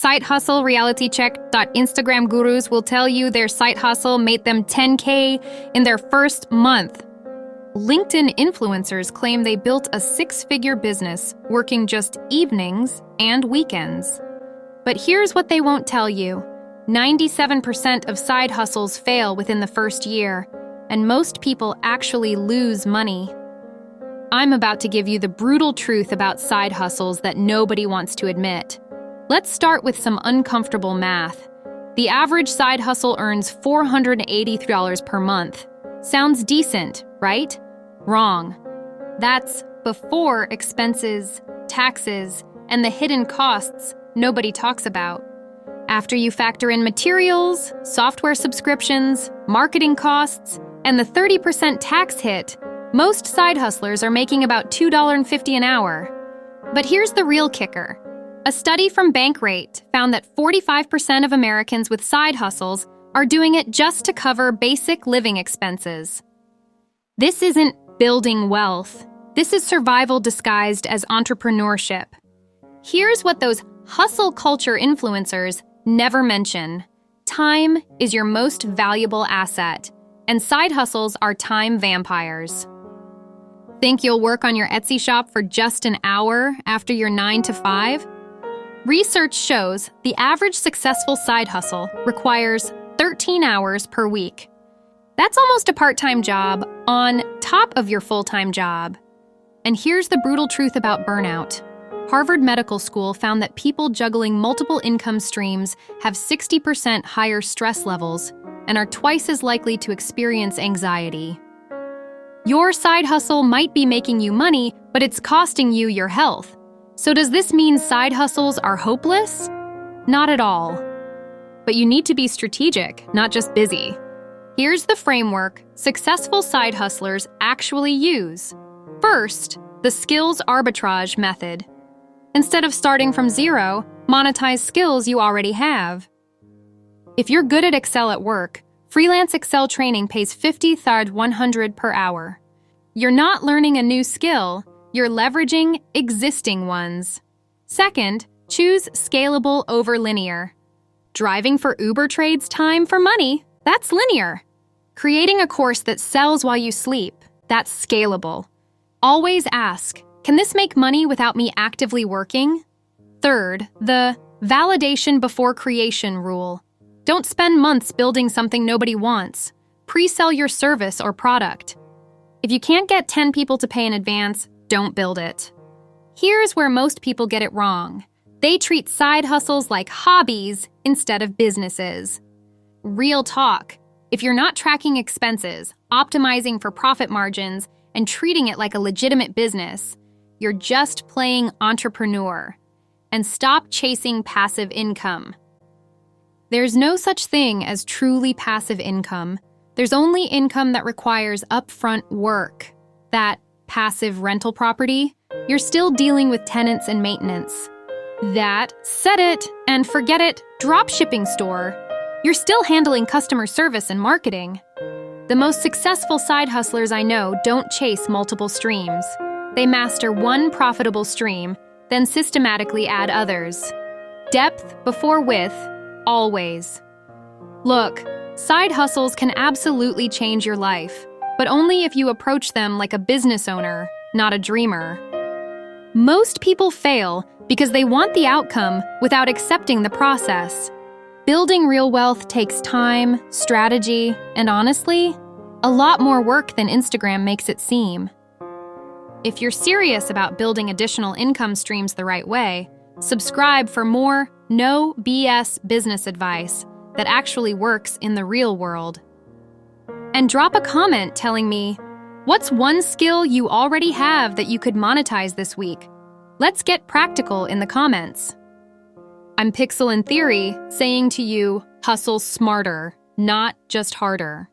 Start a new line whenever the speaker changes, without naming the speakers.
Side hustle reality check. Instagram gurus will tell you their side hustle made them 10K in their first month. LinkedIn influencers claim they built a six-figure business working just evenings and weekends. But here's what they won't tell you. 97% of side hustles fail within the first year, and most people actually lose money. I'm about to give you the brutal truth about side hustles that nobody wants to admit. Let's start with some uncomfortable math. The average side hustle earns $483 per month. Sounds decent, right? Wrong. That's before expenses, taxes, and the hidden costs nobody talks about. After you factor in materials, software subscriptions, marketing costs, and the 30% tax hit, most side hustlers are making about $2.50 an hour. But here's the real kicker. A study from Bankrate found that 45% of Americans with side hustles are doing it just to cover basic living expenses. This isn't building wealth. This is survival disguised as entrepreneurship. Here's what those hustle culture influencers never mention. Time is your most valuable asset, and side hustles are time vampires. Think you'll work on your Etsy shop for just an hour after your 9 to 5? Research shows the average successful side hustle requires 13 hours per week. That's almost a part-time job on top of your full-time job. And here's the brutal truth about burnout. Harvard Medical School found that people juggling multiple income streams have 60% higher stress levels and are twice as likely to experience anxiety. Your side hustle might be making you money, but it's costing you your health. So does this mean side hustles are hopeless? Not at all. But you need to be strategic, not just busy. Here's the framework successful side hustlers actually use. First, the skills arbitrage method. Instead of starting from zero, monetize skills you already have. If you're good at Excel at work, freelance Excel training pays $50–100 per hour. You're not learning a new skill, you're leveraging existing ones. Second, choose scalable over linear. Driving for Uber trades time for money, that's linear. Creating a course that sells while you sleep, that's scalable. Always ask, can this make money without me actively working? Third, the validation before creation rule. Don't spend months building something nobody wants. Pre-sell your service or product. If you can't get 10 people to pay in advance, don't build it. Here's where most people get it wrong. They treat side hustles like hobbies instead of businesses. Real talk. If you're not tracking expenses, optimizing for profit margins, and treating it like a legitimate business, you're just playing entrepreneur. And stop chasing passive income. There's no such thing as truly passive income. There's only income that requires upfront work. That passive rental property, you're still dealing with tenants and maintenance. That set it and forget it dropshipping store, you're still handling customer service and marketing. The most successful side hustlers I know don't chase multiple streams. They master one profitable stream, then systematically add others. Depth before width, always. Look, side hustles can absolutely change your life, but only if you approach them like a business owner, not a dreamer. Most people fail because they want the outcome without accepting the process. Building real wealth takes time, strategy, and honestly, a lot more work than Instagram makes it seem. If you're serious about building additional income streams the right way, subscribe for more no BS business advice that actually works in the real world. And drop a comment telling me, what's one skill you already have that you could monetize this week? Let's get practical in the comments. I'm Pixel in Theory, saying to you, hustle smarter, not just harder.